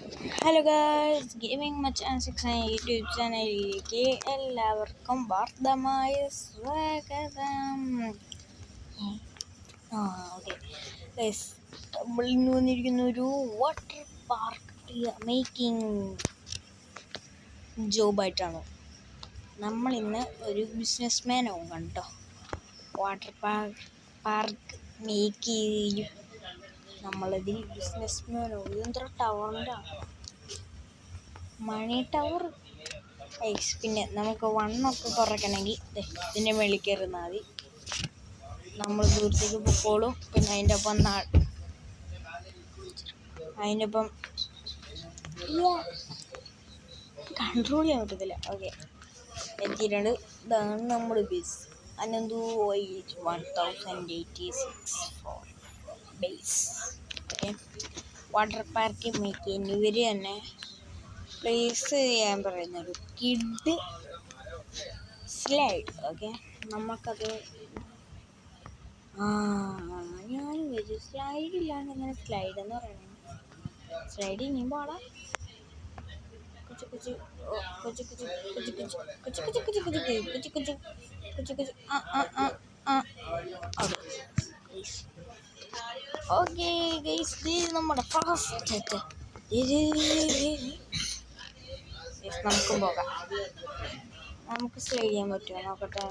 Hello guys, gaming much and six YouTube ചാനലിലേക്ക് എല്ലാവർക്കും വാർത്തമായ സ്വാഗതം. ഓക്കെ ഗൈസ്, നമ്മൾ ഇന്ന് വന്നിരിക്കുന്ന ഒരു വാട്ടർ പാർക്ക് മേക്കിംഗ് ജോബായിട്ടാണ്. നമ്മളിന്ന് ഒരു ബിസിനസ് മാനാവും കണ്ടോ. വാട്ടർ പാർക്ക് മേക്ക് ചെയ്യും. നമ്മളിതിൽ ബിസിനസ് മാനാവും. ഇതെന്താ ടവറിൻ്റെ മണി ടവർ. പിന്നെ നമുക്ക് വണ്ണൊക്കെ കുറയ്ക്കണമെങ്കിൽ ഇതിൻ്റെ മേളിൽ കയറുന്നാൽ മതി. നമ്മൾ ദൂരത്തേക്ക് പൊക്കോളും. പിന്നെ അതിൻ്റെ ഒപ്പം കൺട്രോൾ ചെയ്യാൻ പറ്റത്തില്ല. ഓക്കെ, എത്തിയിട്ടുണ്ട്. ഇതാണ് നമ്മുടെ base. Ananthu 1086 base. Okay, water park make ചെയ്യുന്ന ഇവർ തന്നെ പ്ലേസ് ചെയ്യാൻ പറയുന്നൊരു കിഡ് സ്ലൈഡ്. ഓക്കെ, നമുക്കത് ഞാൻ വെച്ച് സ്ലൈഡ് ഇല്ലാണ്ട് ഇങ്ങനെ സ്ലൈഡ് എന്ന് പറയണേ. സ്ലൈഡ് ഇനിയും പാടാം. കുച്ചു കുച്ചു കുച്ചു കുച്ചു കുച്ചു കുച്ചു കുച്ചു കുച്ചു കുച്ചു കുച്ചു കുച്ചു കുച്ചു കുച്ചു കുച്ചു ഓക്കെ ഗൈസ്, ഇത് നമ്മുടെ ഫാസ്റ്റ്. നമുക്കും പോകാം. നമുക്ക് സ്ലൈഡ് ചെയ്യാൻ പറ്റുമോ നോക്കട്ടെ.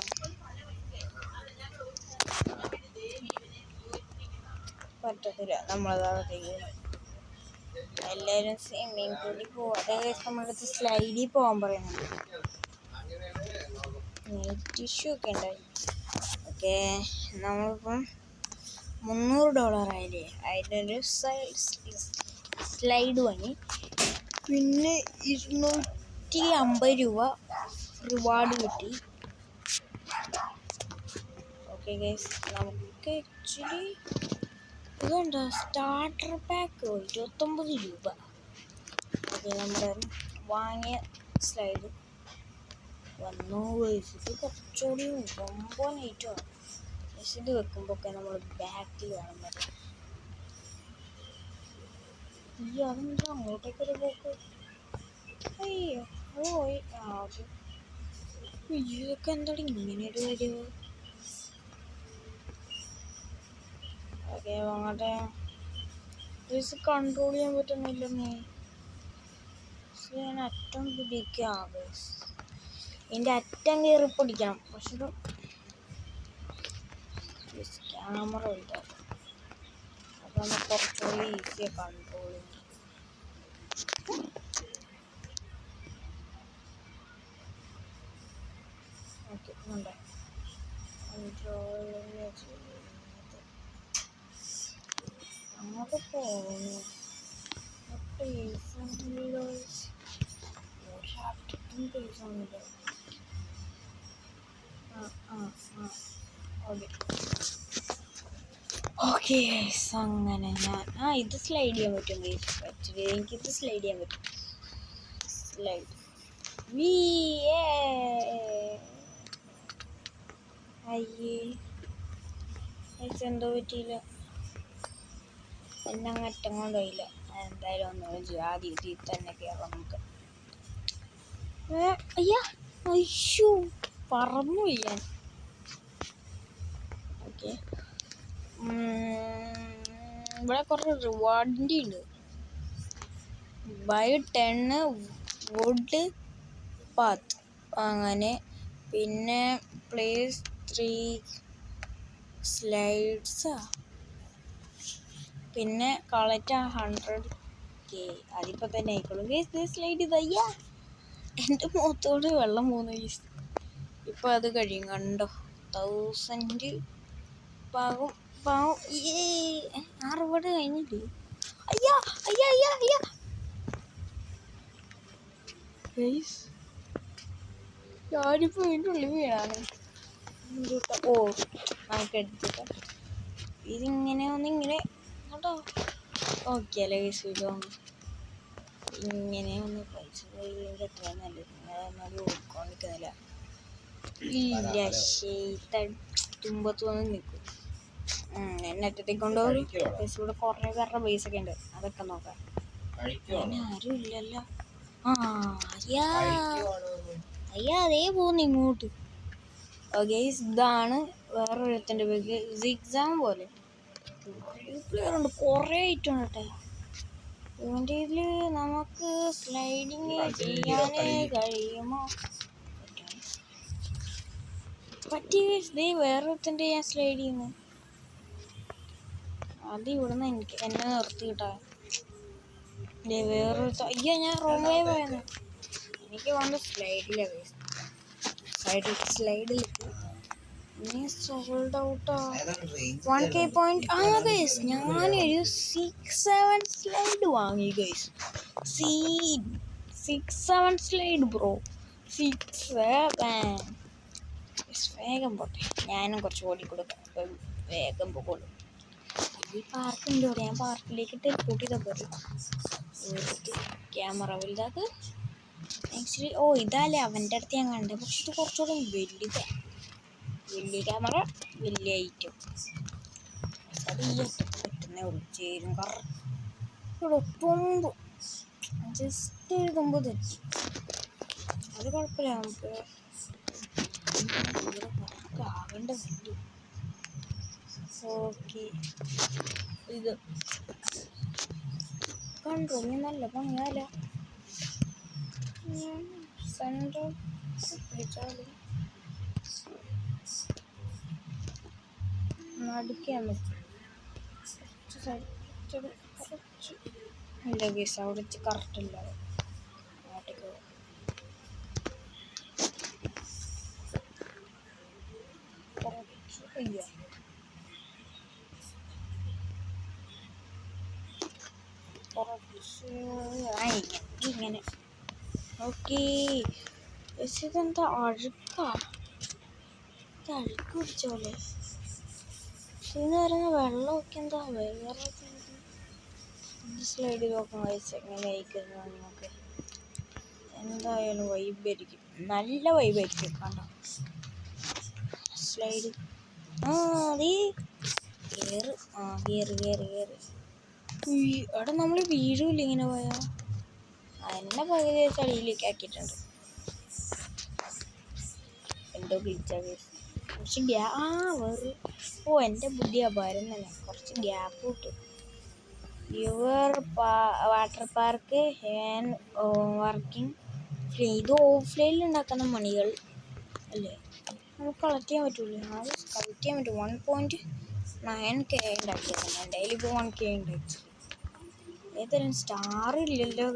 പറ്റത്തില്ല, നമ്മളതാകത്തേക്ക് എല്ലാവരും സ്വിമ്മിങ് പൂളിൽ പോകും. അതേ നമ്മളടുത്ത് സ്ലൈഡിൽ പോകാൻ പറയുന്നുണ്ട്. നെറ്റ് ഇഷ്യൂ ഒക്കെ ഉണ്ടായി. ഓക്കെ, നമ്മളിപ്പം $300 ആയില്ലേ. അതിനൊരു സ്ലൈഡ് വാങ്ങി. പിന്നെ $250 റിവാർഡ് കിട്ടി. ഓക്കെ ഗൈസ്, നമുക്ക് ആക്ച്വലി ഇതുണ്ട് സ്റ്റാർട്ടർ പാക്ക് $29. ഓക്കെ, നമ്മുടെ വാങ്ങിയ സ്ലൈഡ് വന്നു. ഇത് കുറച്ചുകൂടി ரொம்ப നീറ്റാണ്. ഇത് വെക്കുമ്പോൾ ഒക്കെ നമ്മൾ ബാക്കിൽ വേണം വരാൻ. അതെന്താ അങ്ങോട്ടേക്കൊരു പോക്ക്? അയ്യോ, അത് പോയി. ഓക്കെ, ഇതൊക്കെ എന്താണ് ഇങ്ങനെ ഒരു കാര്യമോ? ഓക്കെ, അങ്ങോട്ടെ കൺട്രോൾ ചെയ്യാൻ പറ്റുന്നില്ലെന്നേ. ഞാൻ അറ്റം പിടിക്കാം. എൻ്റെ അറ്റം കയറി പിടിക്കണം. പക്ഷെ ക്യാമറ ഇല്ല. അതാണ് കുറച്ചുകൂടി ഈസിയാണ് കൺട്രോൾ ചെയ്യാൻ. ഓക്കെ, ഉണ്ട് കൺട്രോൾ അങ്ങോട്ട് പോകുന്നു. പേസാണല്ലോ, ഒരാട്ടും പേസാണില്ല. ഓക്കെ അങ്ങനെ ഞാൻ ഇത് സ്ലൈഡ് ചെയ്യാൻ പറ്റും. ആക്ച്വലി എനിക്കിത് സ്ലൈഡ് ചെയ്യാൻ പറ്റും. സ്ലൈഡ് അയ്യേ, എന്തോ പറ്റിയില്ല. എന്നെ അങ്ങറ്റം കൊണ്ടുപോയില്ല. എന്തായാലും ഒന്നും ചെയ്യാം. ആദ്യം ഇതിൽ തന്നെ കയറാം നമുക്ക്. അയ്യോ, പറന്നു ചെയ്യാൻ. ഓക്കെ, ഇവിടെ കുറേ റിവാർഡിൻ്റെ ഉണ്ട്. ബൈ 10 വുഡ് പാത്ത് അങ്ങനെ. പിന്നെ പ്ലേസ് 3 സ്ലൈഡ്സാ. പിന്നെ കളക്ട് 100K. അതിപ്പോൾ തന്നെ ആയിക്കോളും. സ്ലൈഡ് ഇതയ്യാ, എൻ്റെ മുഖത്തോട് വെള്ളം പോകുന്നു. ഇപ്പോൾ അത് കഴിയും കണ്ടോ. 1000 പാകും. റിവാർഡ് കഴിഞ്ഞില്ലേ? ഞാനിപ്പോൾ ഇതിൻ്റെ ഉള്ളിൽ വീണാണ്. നമുക്ക് എടുത്തിട്ട് ഇതിങ്ങനെ ഒന്നിങ്ങനെ കേട്ടോ. ഓക്കെ അല്ലേ ഗൈസ്, ഇങ്ങനെ ഒന്ന് പൈസ പോയില്ലെങ്കിൽ എത്ര നല്ലത്. എന്നാലും ഓടിക്കൊണ്ടിരിക്കുന്നില്ല. ഇല്ല, തുമ്പത്ത് വന്ന് നിൽക്കും. എന്നെ അറ്റത്തേക്ക് കൊണ്ടുപോകും. ബേസ് ഇവിടെ കുറേ പേരുടെ ബേസൊക്കെ ഉണ്ട്. അതൊക്കെ നോക്കാം. ആരും ഇല്ലല്ലോ. ആ അയ്യാ അയ്യാ അതേ പോകുന്നു ഇങ്ങോട്ട്. ഗൈസ് ഇതാണ് വേറൊരുത്തൻ്റെ പേര് സിക്സാം പോലെ പ്ലെയർ ഉണ്ട്. കുറേ ഐറ്റം ഉണ്ട് കേട്ടോ ഇവൻ്റെ ഇതിൽ. നമുക്ക് സ്ലൈഡിങ് ചെയ്യാനേ കഴിയുമോ? പറ്റി ഇതേ വേറൊരുത്തൻ്റെ ഞാൻ സ്ലൈഡ് ചെയ്യുന്നു. അത് ഇവിടുന്ന് എന്നെ നിർത്തി കിട്ടാ. വേറൊരു അയ്യോ ഞാൻ റോങ് വേ പോയെന്ന്. എനിക്ക് വേണ്ട സ്ലൈഡിലാണ്. സ്ലൈഡിൽ ഇനി സോൾഡ് ഔട്ടാ. 1K point. ആ ഗൈസ് ഞാനൊരു 6-7 സ്ലൈഡ് വാങ്ങി ഗൈസ്. 6-7 slide bro. 6-7. വേഗം പോട്ടെ, ഞാനും കുറച്ച് ഓടി കൊടുക്കാം. വേഗം പോകോളൂ. ഈ പാർക്കുണ്ട് ഇവിടെ. ഞാൻ പാർക്കിലേക്ക് ടെലിപ്പോർട്ട് ചെയ്താൽ പോരെ. ക്യാമറ വലുതാക്ക്. ആക്ച്വലി ഇതല്ലേ അവൻ്റെ അടുത്ത് ഞാൻ കണ്ടത്. പക്ഷെ ഇത് കുറച്ചുകൂടെ വലുതാണ്. വലിയ ക്യാമറ, വലിയ ഐറ്റം. അത് ഈ പറ്റുന്നേ ഉള്ളൂ. ചേരും കറക്റ്റ് തുമ്പ് ജസ്റ്റ് ഒരു തുമ്പ് തെറ്റി. അത് കുഴപ്പമില്ല. നമുക്ക് ആകേണ്ട വലിയ ഓക്കെ. ഇത് കൺട്രോൾ നല്ല പണിയാല. സെൻട്രൽ പിടിച്ചാലും നടുക്കാൻ പറ്റും. കുറച്ച് ഇല്ല കേസ് അവിടെ കറക്റ്റ് ഇല്ല. നാട്ടിൽ കുറച്ച് അയ്യോ കുറച്ച് ഇങ്ങനെ. ഓക്കെ ഇതെന്താ അഴുക്കാ? ഇത് അഴുക്ക് പിടിച്ചോലെ. ഇതിന് വരുന്ന വെള്ളമൊക്കെ എന്താ വേറെ സ്ലൈഡ് നോക്കാൻ വായിച്ച് എങ്ങനെ അയക്കുന്നത് നമുക്ക്. എന്തായാലും വൈബായിരിക്കും, നല്ല വൈബായിരിക്കും. കണ്ടോ സ്ലൈഡ്. അതേ കയറ്. കയറ്. അവിടെ നമ്മൾ വീഴൂല്ല ഇങ്ങനെ പോയാ. എന്നെ പകുതി ചളിയിലേക്ക് ആക്കിയിട്ടുണ്ട്. എന്തോ ഗ്ലിച്ചാ കുറച്ച് വേറെ. എൻ്റെ ബുദ്ധി അപാരം തന്നെ. കുറച്ച് ഗ്യാപ്പ് കിട്ടും. Your water park and working free. ഇത് ഓഫ്ലൈനിൽ ഉണ്ടാക്കുന്ന മണികൾ അല്ലേ? നമുക്ക് കളക്ട് ചെയ്യാൻ പറ്റൂലേ? അത് കളക്ട് ചെയ്യാൻ പറ്റും. 1.9K ഉണ്ടാക്കിയതാണ്. എൻ്റെ കയ്യിൽ ഇപ്പോൾ 1K ഉണ്ട്. ഏതായാലും സ്റ്റാർ ഇല്ലല്ലോ.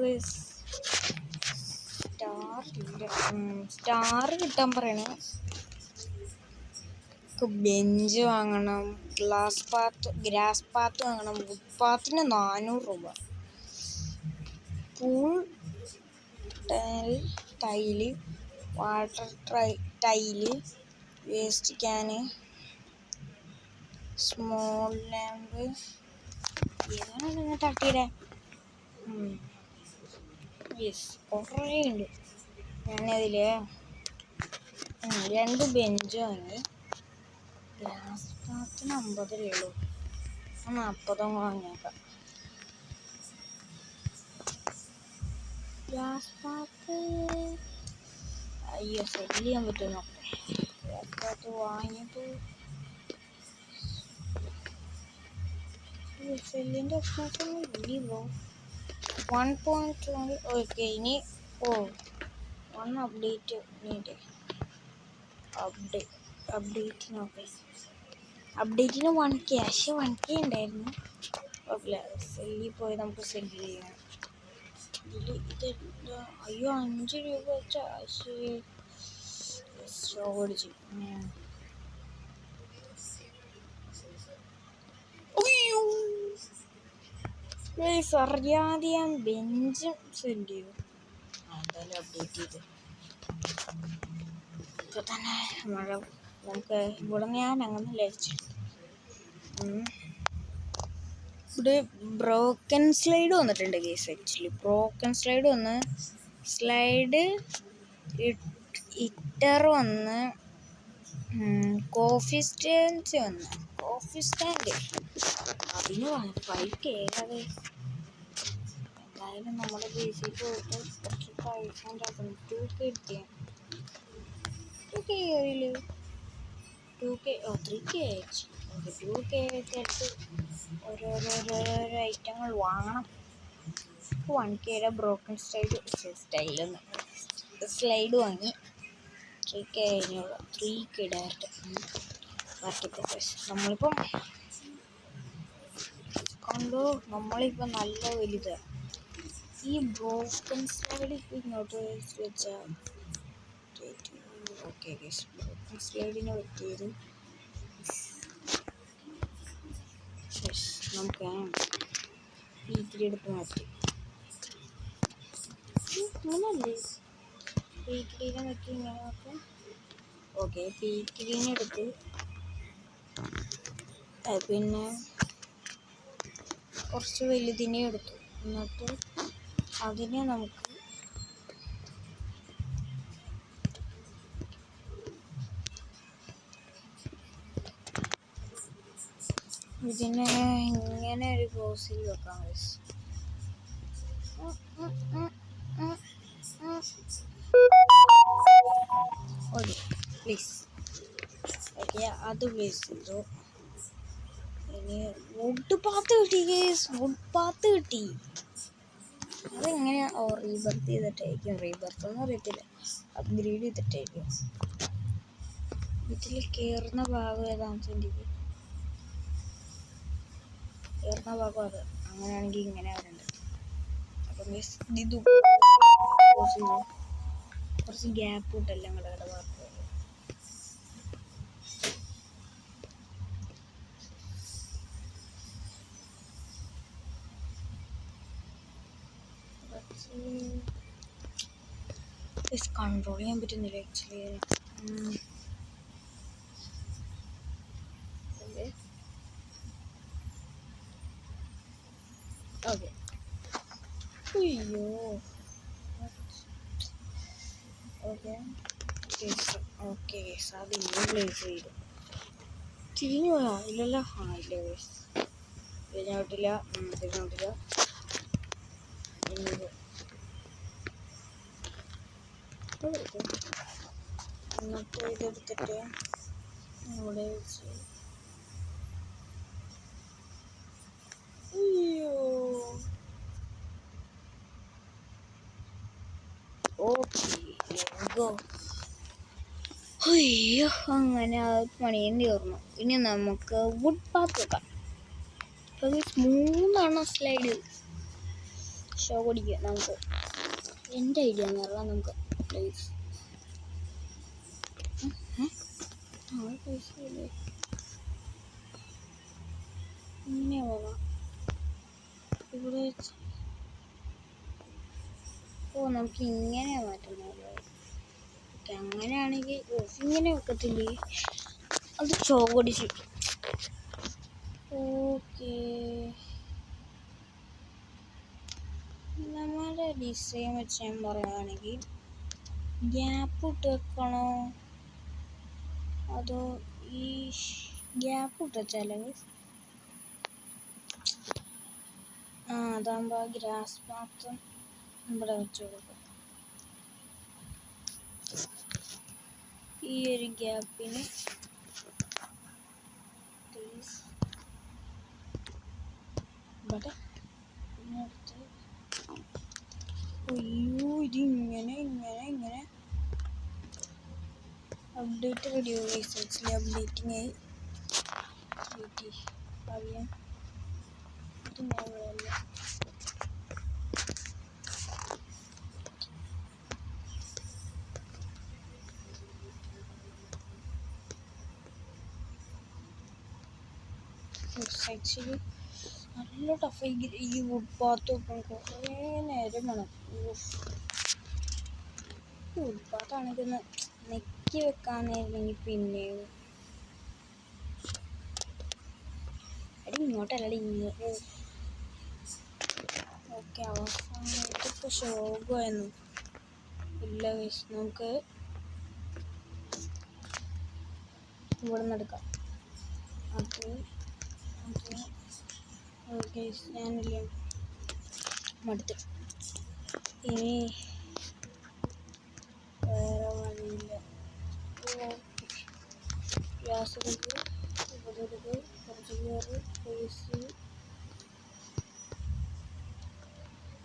സ്റ്റാർ കിട്ടാൻ പറയണേ. ബെഞ്ച് വാങ്ങണം, ഗ്രാസ് പാത്ത് വാങ്ങണം. വുഡ് പാത്തിന് 400 രൂപ. Pool tile, water tile, waste can, small lamp. ഏതാണ് നിങ്ങൾ തട്ടിയിടെ? യെസ് കുറേ ഉണ്ട്. ഞാനതിൽ 2 ബെഞ്ച് വാങ്ങി. ഗ്രാസ് പാത്തിന് 50 ഉള്ളൂ. 40 വാങ്ങിയേക്കാം. ഗ്രാസ് പാത്ത് അയ്യോ സെല്ല് ചെയ്യാൻ പറ്റുമോ നോക്കട്ടെ. ഗ്രാസ് പാത്ത് വാങ്ങിയിട്ട് സെല്ലിൻ്റെ ഓപ്ഷൻസ് ഒന്നും ഇല്ലല്ലോ. 1.20. ഓക്കെ ഇനി 1 അപ്ഡേറ്റ് നീട്ടെ. അപ്ഡേറ്റിനൊക്കെ അപ്ഡേറ്റിന് 1K. പക്ഷേ 1K ഉണ്ടായിരുന്നു. കുഴപ്പമില്ല. സെല്ലിൽ പോയി നമുക്ക് സെല്ല് ചെയ്യാം. ഇതെന്താ? അയ്യോ 5 രൂപ വെച്ചാൽ ഓടിച്ചു. അറിയാതെ ഞാൻ ബെഞ്ചും സെല്ല് ചെയ്തു. എന്തായാലും അപ്ഡേറ്റ് ചെയ്ത് ഇപ്പോൾ തന്നെ മഴ. നമുക്ക് ഇവിടെ ഞാൻ അങ്ങനെ ലഭിച്ചിട്ടുണ്ട്. ഇവിടെ ബ്രോക്കൻ സ്ലൈഡ് വന്നിട്ടുണ്ട് കേസ്. ആക്ച്വലി ബ്രോക്കൻ സ്ലൈഡ് വന്ന്, സ്ലൈഡ് ഇറ്റർ വന്ന്, കോഫി സ്റ്റാൻഡ് വന്ന്. കോഫി സ്റ്റാൻഡ് അതിന് 5K. എന്തായാലും എന്തായാലും നമ്മുടെ ബേസിൽ പോയിട്ട് കുറച്ച് പൈസ ഉണ്ടാക്കണം. 2K എടുത്തിയ 2K കയറിയില്ലേ? 2K 3K അയച്ചു. 2K എടുത്ത് ഓരോരോ ഐറ്റങ്ങൾ വാങ്ങണം. 1Kയുടെ ബ്രോക്കൺ സ്ലൈഡ് വാങ്ങി. 3K കഴിഞ്ഞുള്ളൂ. 3K ഡയറക്റ്റ് നമ്മളിപ്പം കണ്ടോ, നമ്മളിപ്പോൾ നല്ല വലുതാണ്. ഈ ബ്രോക്കൺ സ്ലൈഡ് ഇപ്പം ഇങ്ങോട്ട് വെച്ചാൽ ഓക്കെ ബ്രോക്കൺ സ്ലൈഡിനെ പറ്റിയത് നമുക്ക് P3 എടുത്ത് മാറ്റി. ഇങ്ങനല്ലേ P3നെ പറ്റി ഇങ്ങനെ നോക്കാം. ഓക്കെ P3നെ എടുത്ത് പിന്നെ കുറച്ച് വലുതിനെ എടുത്തു. എന്നിട്ട് അതിനെ നമുക്ക് ഇതിനെ ഇങ്ങനെ ഒരു ബോക്സിൽ വെക്കാം. Okay please. ഓക്കെ അത് പ്ലേസ് ചെയ്തു. ഇനി വുഡ് പാത്ത് കിട്ടി. അതെങ്ങനെയാ? റീബർത്ത് ചെയ്തിട്ടായിരിക്കും. റീബർത്ത് ഒന്നും അറിയത്തില്ല, അപ്ഗ്രേഡ് ചെയ്തിട്ടായിരിക്കും. ഇതിൽ കയറുന്ന ഭാഗം ഏതാണെന്ന് ചിന്തിക്കും. കയറുന്ന ഭാഗം അത്. അങ്ങനെയാണെങ്കിൽ ഇങ്ങനെ വരണ്ട്. അപ്പം ഇത് കുറച്ച് ഗ്യാപ്പ് കിട്ടല്ല ഞങ്ങളുടെ ഭാഗത്ത്. കൺട്രോൾ ചെയ്യാൻ പറ്റുന്നില്ല ആക്ച്വലി. ഓക്കെ അയ്യോ ഓക്കെ അത് ഇന്ന് പ്ലേസ് ചെയ്തു. തിരിഞ്ഞു പോയാ? ഇല്ലല്ലോ. ഇല്ല തിരിഞ്ഞോട്ടില്ല. എന്നിട്ട് ഇതെടുത്തിട്ട് ഇവിടെ വെച്ച് അയ്യോ അങ്ങനെ പണിയും തീർന്നു. ഇനി നമുക്ക് വുഡ് പാത്ത് വെക്കാം. അപ്പോൾ 3 സ്ലൈഡ് ഷോ പിടിക്കുക. നമുക്ക് എൻ്റെ ഐഡിയ എന്ന് പറഞ്ഞാൽ നമുക്ക് പ്ലേസ് ഇങ്ങനെ പോകാം. ഇവിടെ നമുക്ക് ഇങ്ങനെ മാറ്റുന്നത്. അങ്ങനെയാണെങ്കിൽ ഇങ്ങനെ വെക്കത്തില്ലേ? അത് ചോടിച്ചു. ഓക്കെ നമ്മുടെ ഡിസൈൻ വെച്ച് ഞാൻ പറയുകയാണെങ്കിൽ ഗ്യാപ്പ് ഇട്ട് വെക്കണോ അതോ ഈ ഗ്യാപ്പ് ഇട്ട് വെച്ചാലോ? അതാകുമ്പോൾ ഗ്രാസ് മാത്രം ഇവിടെ വെച്ച് കൊടുക്കും. ഈ ഒരു ഗ്യാപ്പിന് ഇവിടെ ഇതിങ്ങനെ അപ്ഡേറ്റ് വീഡിയോ ആക്ച്വലി അപ്ഡേറ്റിംഗ് ആയി അറിയാം. ആക്ച്വലി നല്ല ടഫ്. ഈ വുഡ് പാത്ത് വെക്കാൻ കുറേ നേരം വേണം. വുഡ് പാത്താണെങ്കിൽ നെക്കി വെക്കാന്നായിരുന്നെങ്കിൽ പിന്നെയും ഇങ്ങോട്ടല്ലേ ഇങ്ങോട്ട്. ഓക്കെ അവസാനമായിട്ട് ഇപ്പോൾ ശോകമായിരുന്നു. ഇല്ല നമുക്ക് ഇവിടെ നിന്ന് എടുക്കാം. ഞാനില്ലേ മടുത്ത് ഇനി വേറെ വഴിയില്ല. ഗ്യാസ് എടുക്കുക, ഇതെടുക്കുക, കുറച്ച് കയറി ഫേസ്.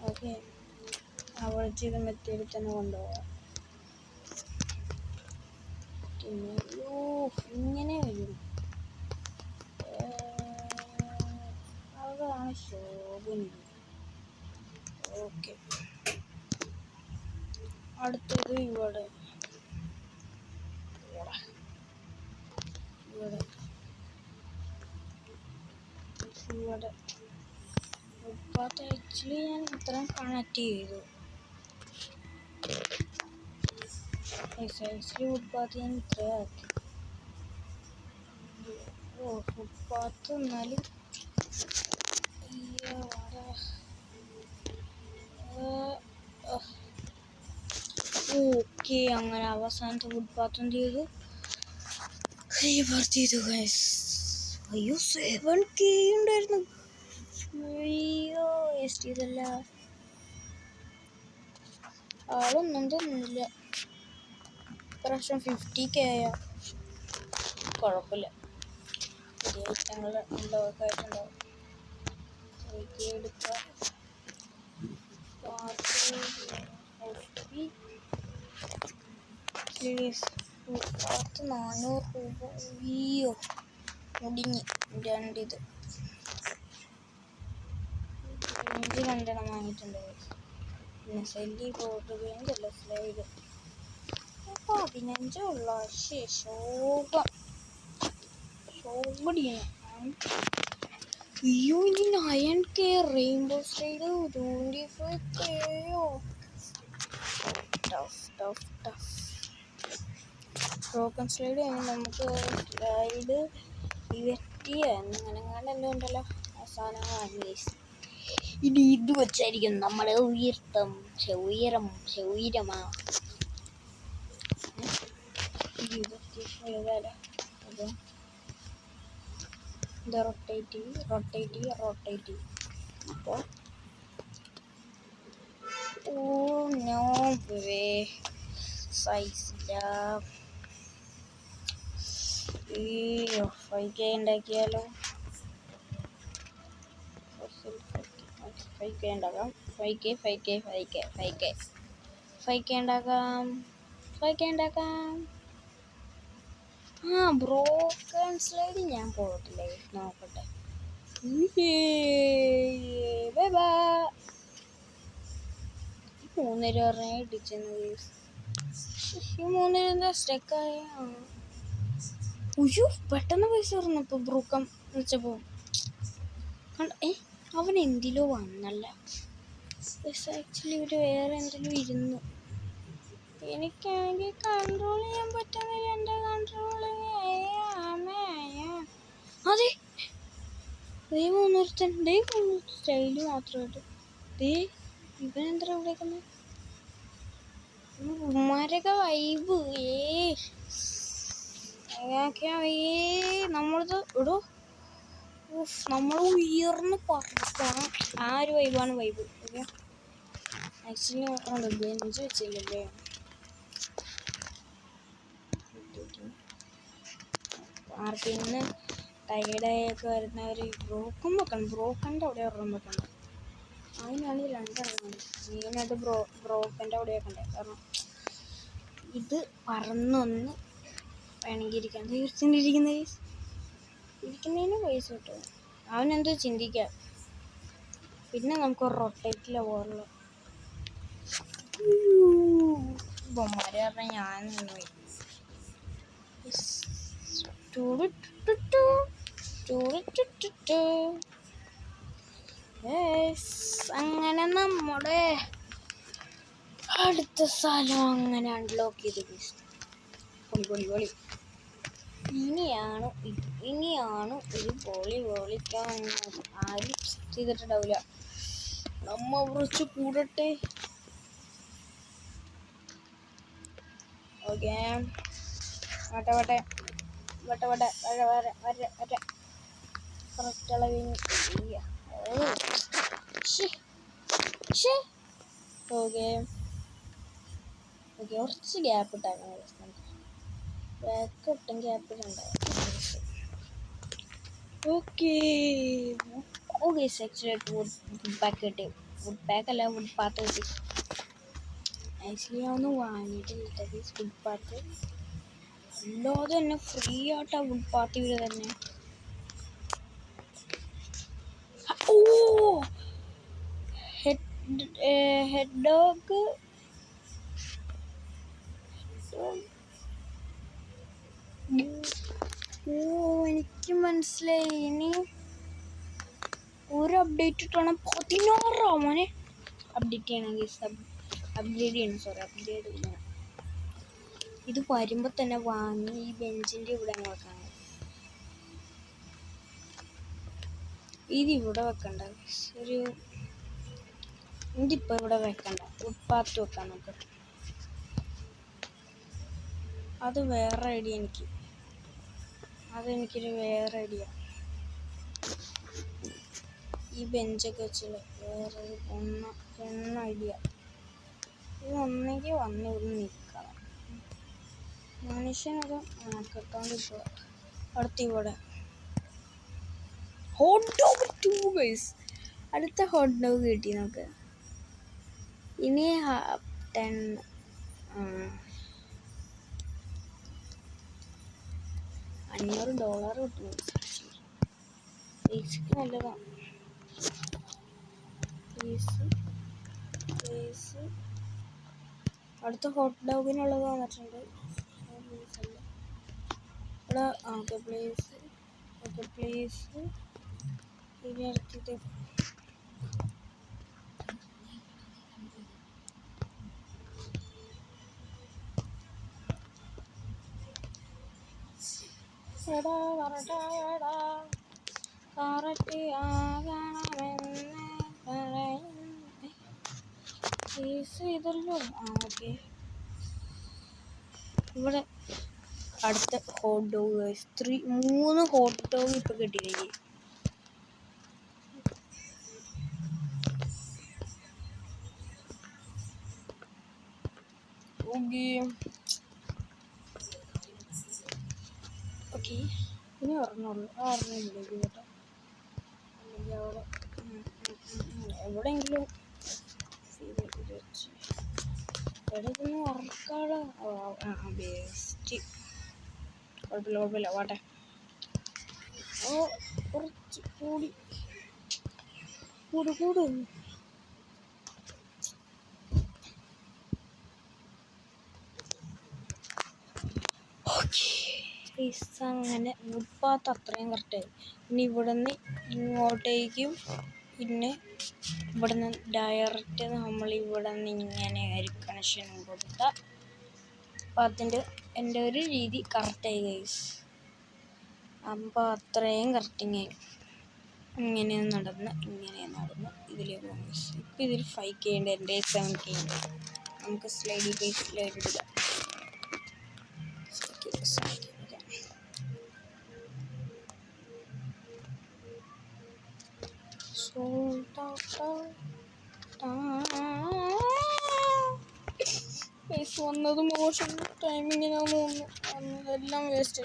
ഓക്കെ, അവിടെ ചെയ്ത മെത്തേഡിൽ തന്നെ കൊണ്ടുപോകാം. പിന്നെ ഇങ്ങനെ വരും. അതാണ് ശോഭന. ഓക്കെ, അടുത്തത് ഇവിടെ ഇവിടെ ഇവിടെ ഫുട്പാത്ത് ആക്ച്വലി ഞാൻ ഇത്രയും കണക്ട് ചെയ്തു. ആക്ച്വലി ഫുട്പാത്ത് ഞാൻ ഇത്രയും ആക്കി. ഫുട്പാത്ത് എന്നാലും ഓക്കെ, അങ്ങനെ അവസാനത്തെ ഫുട്പാത്ത് എന്ത് ചെയ്തു? ചെയ്തു ഗൈസ്. അയ്യോ 7K ഉണ്ടായിരുന്നു. അയ്യോ വേസ്റ്റ് ചെയ്തല്ല. ആളൊന്നും തന്നില്ല. പ്രാവശ്യം 50K ആയ കുഴപ്പമില്ല. പുതിയ ഐറ്റങ്ങൾ ഉള്ളതൊക്കെ ആയിട്ടുണ്ടാവും. എടുക്കാം. 400 രൂപ. അയ്യോ മുടിഞ്ഞ് രണ്ടിത് 2 വാങ്ങിയിട്ടുണ്ട്. പിന്നെ സെല്ലി ബോർഡ് വേണ്ടല്ല സ്ലൈഡ് 15 ഉള്ള. ശോഭടിയാണ്. അയ്യോ ഇനി 9K rainbow slide 25K. Tough. Broken slide നമുക്ക് സ്ലൈഡ് അങ്ങനെങ്ങാണ്ടെല്ലാം ഉണ്ടല്ലോ. അവസാനം വാങ്ങി. ഇനി ഇത് വെച്ചായിരിക്കും നമ്മളെ ഉയരമാ അപ്പം ഇത് റൊട്ടേറ്റ്. അപ്പോൾ നോ വേ സൈസില്ല. 5K ഉണ്ടാക്കിയാലോ? 5K ഉണ്ടാക്കാം. 5K ഉണ്ടാക്കാം. ബ്രോക്കൺ സ്ലൈഡ് ഞാൻ പോകത്തില്ല. നോക്കട്ടെ. ബൈ 3 പറഞ്ഞ ഇടിച്ചെന്ന്. ഈ 3 എന്താ സ്റ്റക്കായ? പെട്ടെന്ന് പൈസ പറഞ്ഞപ്പോൾ ബ്രോക്കൺ വെച്ചപ്പോൾ അവൻ എന്തിലോ വന്നല്ല. ആക്ച്വലി ഇവർ വേറെ എന്തെങ്കിലും ഇരുന്നു. എനിക്കാണെങ്കിൽ കൺട്രോൾ ചെയ്യാൻ പറ്റുന്നില്ല. എൻ്റെ കൺട്രോളിങ് അതെ 300 സ്റ്റൈല് മാത്രമായിട്ട്. ഇവനെന്താ ഇവിടേക്കുന്നത്? ഉമ്മാരൊക്കെ വൈബ്. നമ്മളിത് ഇടോ നമ്മൾ ഉയർന്ന് പറക്കണം. ആ ഒരു വൈബാണ് വൈബ്. ഓക്കെ, ആക്ച്വലി ബെഞ്ച് വെച്ചില്ലല്ലേ. ആർക്കിന്ന് ടൈഡായൊക്കെ വരുന്നവർ ബ്രോക്കൻ്റെ അവിടെ ഒരെണ്ണം വെക്കണം. അതിനാണ് 2 മെയിനായിട്ട് ബ്രോക്കൻ്റെ അവിടെയൊക്കെ ഉണ്ട്. കാരണം ഇത് പറന്നൊന്ന് വേണമെങ്കിൽ ഇരിക്കുന്നതിന് പൈസ കിട്ടും. അവനെന്തോ ചിന്തിക്കാം. പിന്നെ നമുക്ക് റൊട്ടേറ്റിലെ പോലുള്ള ബൊമ്മര് പറഞ്ഞാൽ ഞാൻ നിന്ന് അങ്ങനെ നമ്മുടെ അടുത്ത സ്ഥലം അങ്ങനെ അൺലോക്ക് ചെയ്ത് പൊളി. ഇനിയാണ് ഒരു പൊളിക്കാൻ ആരും ചെയ്തിട്ടുണ്ടാവില്ല. നമ്മ കുറച്ച് കൂടട്ടെ. ഓക്കെ, വട്ടെ കറക്റ്റ് അളവിന്. ഓക്കെ ഓക്കെ, കുറച്ച് ഗ്യാപ്പ് ഇട്ടാക്കണം നമുക്ക്. ബാക്ക് ഒട്ടും ഗ്യാപ്പ് ഇടണ്ടാവും. Okay okay, section wood pack കിട്ടി. വുഡ് പാക്ക് അല്ല, വുഡ് പാത്ത് കിട്ടി. ആക്ച്വലി ഞാൻ ഒന്ന് വാങ്ങിയിട്ടില്ല വുഡ് പാത്ത്. അല്ലാതെ തന്നെ ഫ്രീ ആയിട്ടാ വുഡ് പാത്ത് ഇവര് തന്നെ. ഓ ഹെഡ് ഡോഗ്. ഓ എനിക്ക് മനസ്സിലായി. ഇനി ഒരു അപ്ഡേറ്റ് ഇട്ടാണ് 16 മോനെ. അപ്ഡേറ്റ് ചെയ്യണം, അപ്ഗ്രേഡ് ചെയ്യണം. സോറി, അപ്ഗ്രേഡ് ചെയ്യണം. ഇത് വരുമ്പോൾ തന്നെ വാങ്ങി ഈ ബെഞ്ചിൻ്റെ ഇവിടെ നോക്കാം. ഇതിവിടെ വെക്കണ്ട, ഒരു ഇതിപ്പോൾ ഇവിടെ വെക്കണ്ട, ഫുട്പാത്ത് വെക്കാം നമുക്ക്. അത് വേറെ ഐഡിയ അതെനിക്കൊരു വേറെ ഐഡിയ. ഈ ബെഞ്ചൊക്കെ വെച്ചുള്ള വേറെ ഒന്ന ഐഡിയ. ഇത് ഒന്നെങ്കിൽ വന്ന് ഇവിടെ നിൽക്കണം. മനുഷ്യനത് കിട്ടാണ്ടിപ്പോൾ അടുത്ത് ഇവിടെ ഹോട്ട് ഡോഗ് 2 ഗൈസ്. അടുത്ത ഹോട്ട് ഡോഗ് കിട്ടി നമുക്ക്. ഇനി 10 $500 കിട്ടും. ബേസിക്ക് നല്ലതാണ്. അടുത്ത ഹോട്ട് ഡോഗിനുള്ളത് വന്നിട്ടുണ്ട്. ഇവിടെ ഓക്കെ പ്ലേസ് ഇനി അടുത്തത് കറക്റ്റ് ആകണമെന്ന് ഇതല്ലോ. ഓക്കെ, ഇവിടെ അടുത്ത ഹോട്ട് ഡോഗ് 3 ഹോട്ട് ഡോഗ് ഇപ്പൊ കിട്ടിയില്ലേ. ഓക്കെ ഇനി ഒരെണ്ണുള്ളൂ. ഒരെണ്ണില്ലേ കേട്ടോ, അല്ലെങ്കിൽ അവിടെ എവിടെയെങ്കിലും എവിടെയൊന്നും ഉറക്കാള്. ബെസ്റ്റ്. കുഴപ്പമില്ല വാട്ടെ. ഓ കുറച്ച് കൂടി അങ്ങനെ ഫുട്പാത്ത് അത്രയും കറക്റ്റായി. ഇനി ഇവിടെ നിന്ന് ഇങ്ങോട്ടേക്കും, പിന്നെ ഇവിടെ നിന്ന് ഡയറക്റ്റ് നമ്മൾ ഇവിടെ നിന്ന് ഇങ്ങനെ ഒരു കണക്ഷൻ കൊടുത്താൽ അപ്പം എൻ്റെ ഒരു രീതി കറക്റ്റായി ഗൈസ്. അപ്പോൾ അത്രയും കറക്റ്റിങ്ങായി. ഇങ്ങനെ നടന്ന് ഇതിലേക്ക് പോകും. ഇപ്പം ഇതിൽ 5K ഉണ്ട്, എൻ്റെ 7K ഉണ്ട്. നമുക്ക് സ്ലൈഡ് എടുക്കാം. വന്നത് മോശം ടൈമിങ്ങിനാന്ന് തോന്നുന്നു. എല്ലാം വേസ്റ്റ്.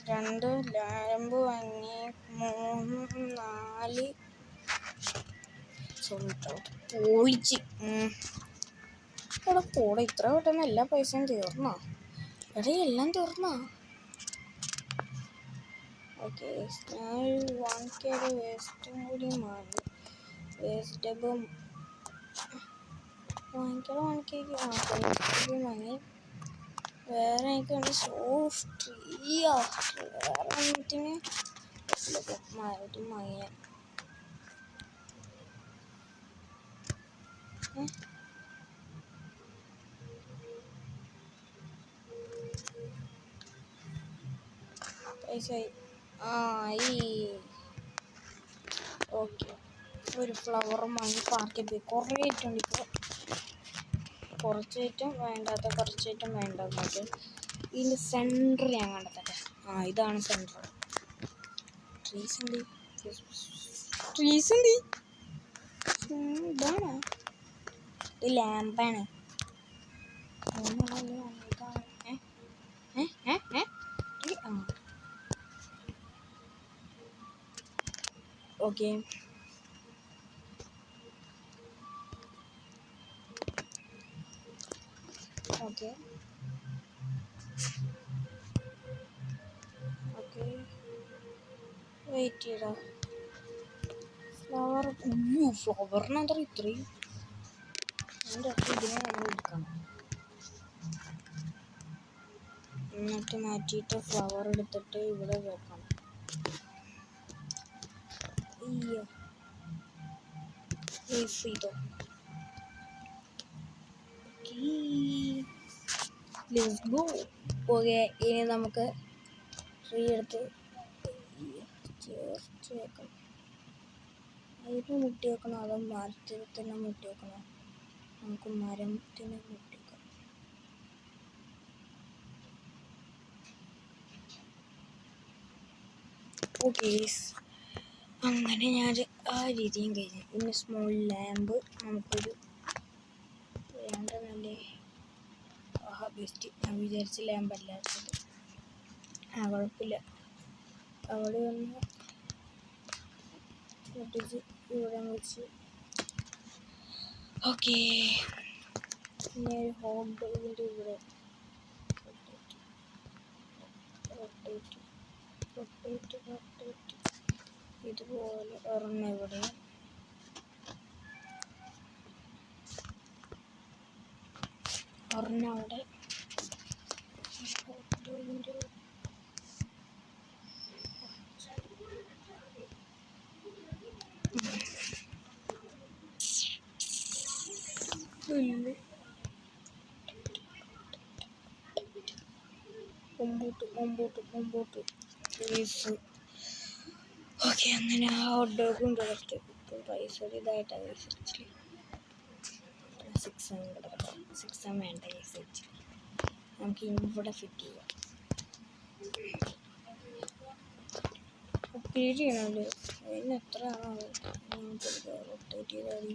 2 ലാമ്പ് വാങ്ങി 3 4 പോയിച്ച്. ഇവിടെ കൂടെ ഇത്ര പെട്ടെന്ന് എല്ലാ പൈസയും തീർന്നോ? എല്ലാം തീർന്നോ? ഓക്കെ, ഞാൻ 1K വേസ്റ്റും കൂടി വാങ്ങി. വേസ്റ്റ് ഡബ്ബും വാങ്ങിക്കണം. 1K വാങ്ങി. വേറെ എനിക്ക് വേണ്ടി വേറെ എന്നിട്ടിന് വാങ്ങിയ പൈസ ആയി. ഓക്കെ, ഒരു ഫ്ലവറും വാങ്ങി പാർക്കിൽ പോയി. കുറേ ഐറ്റം ഉണ്ട് ഇപ്പോൾ. കുറച്ച് ഐറ്റം വേണ്ടാത്ത, കുറച്ച് ഐറ്റം വേണ്ടാത്ത. ഇതിൻ്റെ സെൻറ്റർ ഞാൻ കണ്ടെത്തട്ടെ. ഇതാണ് സെൻറ്റർ. ട്രീസ് ഉണ്ട്. ഇതാണോ? ഇത് ലാമ്പാണ്. ഓക്കെ. ഓക്കെ ഓക്കെ വെയിറ്റ് ചെയ്താ ഫ്ലവറിനെന്താ ഇത്രയും? അതിൻ്റെ അടുത്ത് ഇതിനെ നമ്മൾ എടുക്കണം. എന്നിട്ട് മാറ്റിയിട്ട് ഫ്ലവർ എടുത്തിട്ട് ഇവിടെ വെക്കണം. ചെയ്തോ. Let's go. ഓക്കെ, ഇനി നമുക്ക് ട്രീ എടുത്ത് ചേർത്ത് വെക്കണം. അതിന് മുട്ടി വെക്കണോ അതോ മരത്തിൽ തന്നെ മുട്ടി വെക്കണോ? നമുക്ക് മരത്തിന് മുട്ടി വെക്കാം. ഓക്കെ, അങ്ങനെ ഞാൻ ആ രീതിയും കഴിഞ്ഞു. പിന്നെ സ്മോൾ ലാമ്പ് നമുക്കൊരു വേണ്ടതല്ലേ. ആഹാ ബെസ്റ്റ്. ഞാൻ വിചാരിച്ച ലാമ്പല്ലാത്തത്. കുഴപ്പമില്ല. അവിടെ ഒന്ന് പൊട്ടിച്ച് ഇവിടെ വെച്ച്. ഓക്കെ, പിന്നെ ഒരു ഹോട്ട് ഡോഗിൻ്റെ ഇവിടെ റൊട്ടേറ്റ് ഇതുപോലെ ഒരെണ്ണം ഇവിടെ, ഒരെണ്ണം അവിടെ. ഹോട്ട് ഡോഗിൻ്റെ മുമ്പോട്ട് പ്ലീസ്. ഓക്കെ, അങ്ങനെ ആ ഹോട്ട് ഡോഗും ഡയറക്റ്റ് പൈസ ഇതായിട്ടാണ് ആക്ച്വലി 600 വേണ്ട. നമുക്ക് ഇവിടെ ഫിറ്റ് ചെയ്യാം. പേടിയാണല്ലോ. അതിന് എത്രയാണോ റൊട്ടേറ്റ് ചെയ്താൽ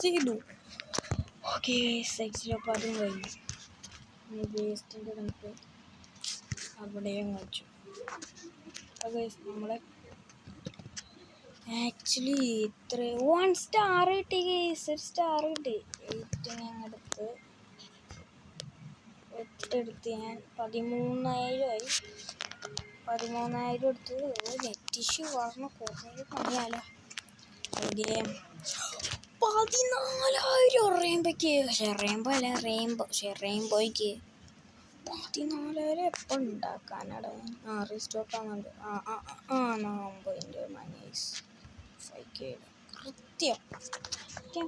ചെയ്തു. ഓക്കെ, സൈസിലപ്പോൾ അതും കഴിഞ്ഞു. വേസ്റ്റിൻ്റെ നമുക്ക് അവിടെയും വെച്ചു. അത് നമ്മളെ ആക്ച്വലി ഇത്ര 1 സ്റ്റാർ കിട്ടി. ഒരു സ്റ്റാർ കിട്ടി. ഏറ്റവും ഞങ്ങളടുത്ത് ഞാൻ 13,000 ആയി. 13,000 എടുത്ത് നെറ്റ് ഇഷ്യൂ പറഞ്ഞ കുറേ പണിയാലോ. 14,000 റെയിൻബോയ്ക്ക്. റെയിൻബോയ്ക്ക് 14,000 എപ്പോൾ ഉണ്ടാക്കാനാണ്? റീസ്റ്റോക്ക് ആവുന്നുണ്ട്. പോയിന്റ് മൈനസ് 5K കൃത്യം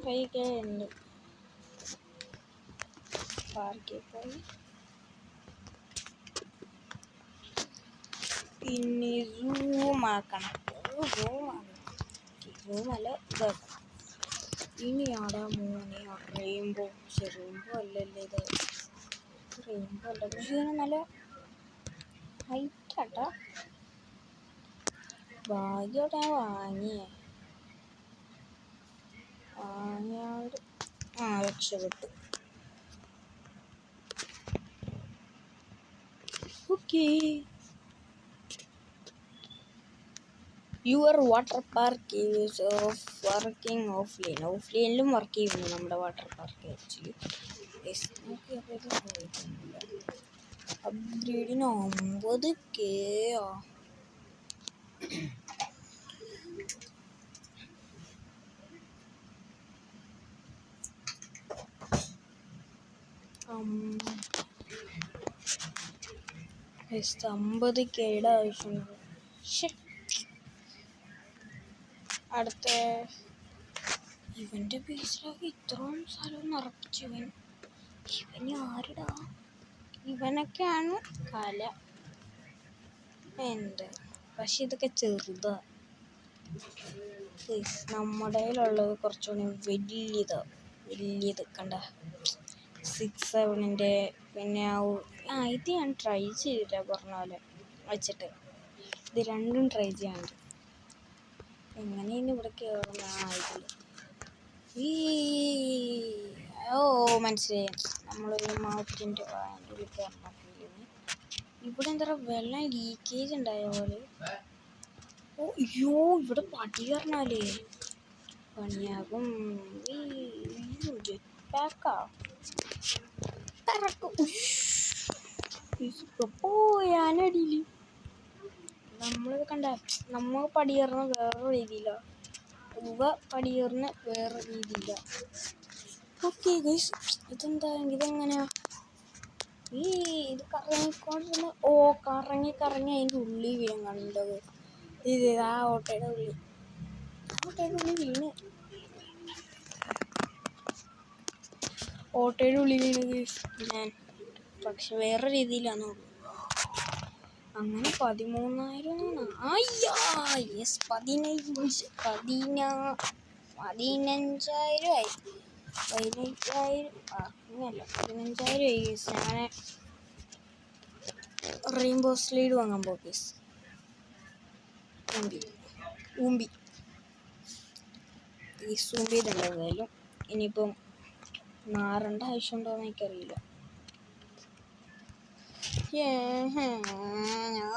5K ഉണ്ട്. പാർക്കിൽ പോയി പിന്നെ സൂമാക്കണം. സൂമല്ല ഇതാക്കണം. ഇനിയാടാ മോനെ റെയിൻബോ. റെയിൻബോ അല്ലല്ലേ ഇത്. റെയിൻബോ അല്ല, പക്ഷേ ഇതിന് നല്ല ഹൈറ്റാട്ടാ. ഭാഗ്യമായിട്ട് ഞാൻ വാങ്ങിയാൽ രക്ഷപ്പെട്ടു. Okay, your water park is working ഓഫ്ലൈനിലും വർക്ക് ചെയ്യുന്നു നമ്മുടെ വാട്ടർ പാർക്ക്. ആക്ച്വലി അപ്ഗ്രേഡിന് 50K. ജസ്റ്റ് 50Kയുടെ ആവശ്യമുണ്ട്. അടുത്ത ഇവൻ്റെ ബേസിലൊക്കെ ഇത്രയും സ്ഥലം നിറപ്പിച്ചു. ഇവന് ആരുടാ? ഇവനൊക്കെയാണ് കല. എന്ത് പക്ഷെ ഇതൊക്കെ ചെറുതാ. നമ്മുടെ കയ്യിലുള്ളത് കുറച്ചുകൂടി വലിയത് കണ്ട 6-7ൻ്റെ. പിന്നെ ഇത് ഞാൻ ട്രൈ ചെയ്തില്ല പറഞ്ഞ പോലെ. വെച്ചിട്ട് ഇത് രണ്ടും ട്രൈ ചെയ്യാനുണ്ട്. എങ്ങനെയാണ് ഇവിടെ കയറുന്ന ഇതിൽ ഈ മനസ്സിലായി. നമ്മളൊരു മൗത്തിൻ്റെ ഉള്ളിൽ കയറണം. ഇവിടെ എന്താ വെള്ളം ലീക്കേജ് ഉണ്ടായ പോലെ. അയ്യോ ഇവിടെ പടി കയറണല്ലേ പണിയാകും. പോയാനടിയില് നമ്മളിത് കണ്ട നമ്മൾ പടി കയറണ വേറെ രീതിയിലാണ്. പടിയേറുന്ന വേറെ രീതിയില്ല. ഓക്കെ ഗൈസ്, ഇതെങ്ങനെയാ ഇത് കറങ്ങിക്കൊണ്ടിരുന്ന കറങ്ങി അതിൻ്റെ ഉള്ളിൽ വീഴും കണ്ടത്. ഇത് ആ ഓട്ടയുടെ ഉള്ളിൽ വീണ് ഗൈസ് ഞാൻ. പക്ഷെ വേറെ രീതിയിലാണോ അങ്ങനെ 13,000 യെസ് 15,000 ആയി. 15,000 ആയി ഗൈസ്. ഞാൻ റെയിൻബോ സ്ലൈഡ് വാങ്ങാൻ പോകും ഗൈസ്. ഊമ്പി ഈ സൂമ്പിയതുണ്ട്. എന്തായാലും ഇനിയിപ്പം മാറേണ്ട ആവശ്യമുണ്ടോയെന്ന് എനിക്കറിയില്ല. ഞാൻ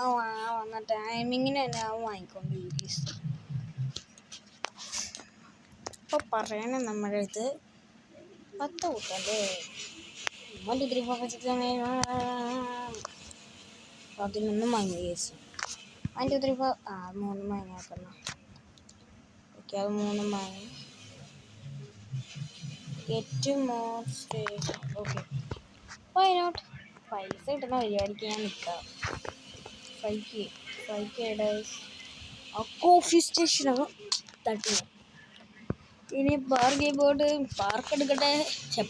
വന്ന ടൈമിങ്ങിന് തന്നെ വാങ്ങിക്കൊണ്ടിരിക്കും. ഇപ്പോൾ പറയണേ നമ്മുടെ അടുത്ത് 10 കൂട്ടല്ലേ 1 2 3 4 5 6 7 11 വാങ്ങി കേസ്. 1 2 3 4 3 വാങ്ങിയാക്കണം. ഓക്കെ അത് 3 വാങ്ങി. Get more station. Okay why not. പൈസ കിട്ടുന്ന പരിപാടിക്ക് ഞാൻ നിൽക്കാം. 5K ആ കോഫി സ്റ്റേഷനൊക്കെ തട്ടുന്നു. ഇനി പാർക്ക് എടുക്കട്ടെ.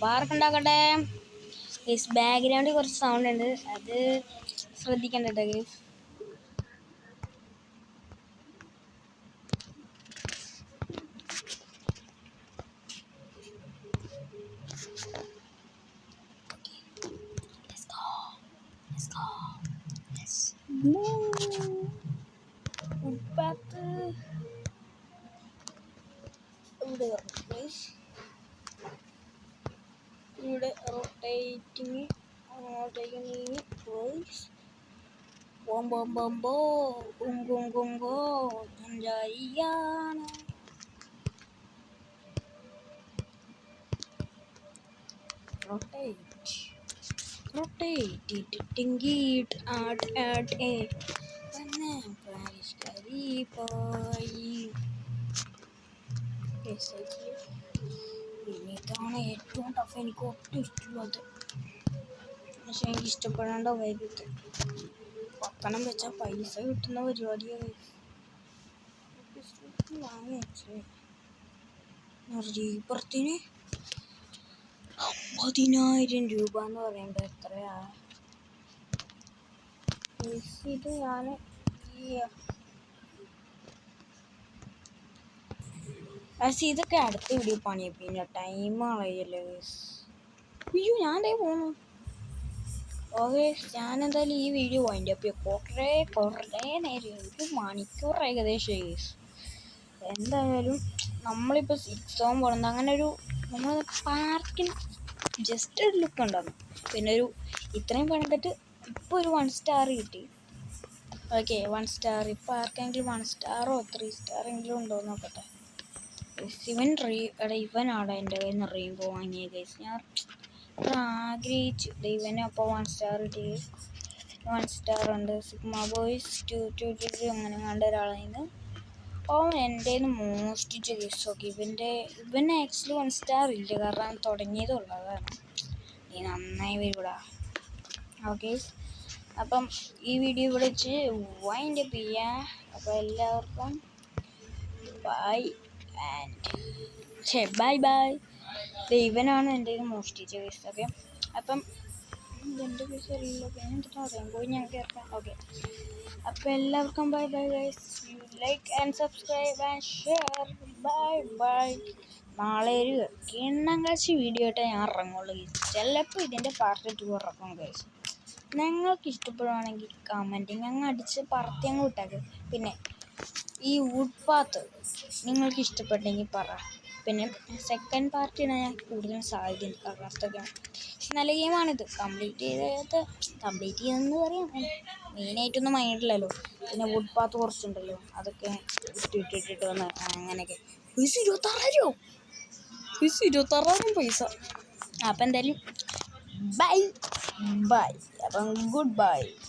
പാർക്ക് ഉണ്ടാക്കട്ടെ. ഗൈസ് ബാക്ക്ഗ്രൗണ്ടിൽ കുറച്ച് സൗണ്ട് ഉണ്ട്, അത് ശ്രദ്ധിക്കണ്ട ഗൈസ്. ഫുട്പാത്ത് ഇവിടെ റൊട്ടേറ്റിങ് അങ്ങോട്ടേക്ക് നീങ്ങി സഞ്ചാരിയാണ്. റൊട്ടേറ്റ് ആട്ട് ഇതാണ് ഏറ്റവും ടഫ്. എനിക്ക് ഒട്ടും ഇഷ്ടമുള്ളത്, പക്ഷെ എനിക്ക് ഇഷ്ടപ്പെടാണ്ട വൈകിട്ട് പപ്പണം വെച്ചാൽ പൈസ കിട്ടുന്ന പരിപാടിയാണ്. വാങ്ങി വെച്ചേ റീപ്പർത്തിന് 50,000 രൂപ എന്ന് പറയുമ്പോൾ എത്രയാ? ഇത് ഞാൻ ഇതൊക്കെ അടുത്ത വീഡിയോ പണിയാ. പിന്നെ ടൈം കളയല്ലേ. അയ്യോ ഞാൻ പോണു. ഓക്കെ ഞാനെന്തായാലും ഈ വീഡിയോ വൈൻഡ് അപ്പ് ചെയ്യാം. കുറേ നേരം 1 മണിക്കൂർ ഏകദേശം. എന്തായാലും നമ്മളിപ്പോൾ 6 ആവാൻ പോകുന്നത്. അങ്ങനെ ഒരു നമ്മൾ പാർക്കിൽ ജസ്റ്റ് ഒരു ലുക്ക് ഉണ്ടാകും. പിന്നെ ഇത്രയും പണിതിട്ട് ഇപ്പോൾ ഒരു 1 സ്റ്റാർ കിട്ടി. Okay 1 star. ഇപ്പോൾ ആർക്കെങ്കിലും 1 സ്റ്റാറോ 3 സ്റ്റാറെങ്കിലും ഉണ്ടോ എന്ന് നോക്കട്ടെ. ഇവനാണ് എൻ്റെ കയ്യിൽ നിന്ന് റെയിൻബോ വാങ്ങിയ ഗൈസ്. ഞാൻ ആഗ്രഹിച്ചു ഇവന്. അപ്പോൾ 1 സ്റ്റാർ കിട്ടി. 1 സ്റ്റാർ ഉണ്ട്. സിഗ്മ ബോയ്സ് 2 അങ്ങനെ കണ്ട ഒരാളായിരുന്നു. അപ്പോൾ എൻ്റെ കയ്യിൽ നിന്ന് മോഷ്ടിച്ച ഗൈസ്. ഓക്കെ ഇവന് ആക്ച്വലി 1 സ്റ്റാർ ഇല്ല, കാരണം തുടങ്ങിയതുള്ളതാണ്. നീ നന്നായി വരൂടാ. ഓക്കെ അപ്പം ഈ വീഡിയോ ഇവിടെ വെച്ച് വൈൻഡ് അപ്പ് ചെയ്യാം. അപ്പോൾ എല്ലാവർക്കും ബൈ ബൈ. ഇവനാണ് എൻ്റെ കയ്യിൽ മോഷ്ടിച്ച കേസ്. ഓക്കെ അപ്പം എൻ്റെ കേസ് അറിയില്ല. എന്നിട്ട് അറിയാം പോയി ഞാൻ കേൾക്കാം. ഓക്കെ അപ്പോൾ എല്ലാവർക്കും bye guys. Like and subscribe and share. Bye. നാളെ ഒരു കിണ്ണം കാശി വീഡിയോ ആയിട്ട് ഞാൻ ഇറങ്ങുള്ളൂ. ചിലപ്പോൾ ഇതിൻ്റെ പാർട്ട് 2 ഇറക്കും ഗൈസ്. നിങ്ങൾക്ക് ഇഷ്ടപ്പെടുവാണെങ്കിൽ കമൻറ്റിങ് അങ്ങ് അടിച്ച് പറത്തി അങ്ങ് വിട്ടേക്ക്. പിന്നെ ഈ വുഡ് പാത്ത് നിങ്ങൾക്ക് ഇഷ്ടപ്പെട്ടെങ്കിൽ പറ. പിന്നെ സെക്കൻഡ് പാർട്ടിയാണ് ഞാൻ കൂടുതലും സാധ്യതയുണ്ട്. കാരണം അത്രയ്ക്കാണ് നല്ല ഗെയിമാണിത്. കംപ്ലീറ്റ് ചെയ്തെന്ന് പറയാം. മെയിനായിട്ടൊന്നും മൈൻഡില്ലല്ലോ. പിന്നെ വുഡ് പാത്ത് കുറച്ചുണ്ടല്ലോ, അതൊക്കെ ഇട്ടിട്ട് വന്ന് അങ്ങനെയൊക്കെ. പൈസ 26,000 പൈസ. അപ്പം എന്തായാലും ബൈ. അപ്പം ഗുഡ് ബൈ.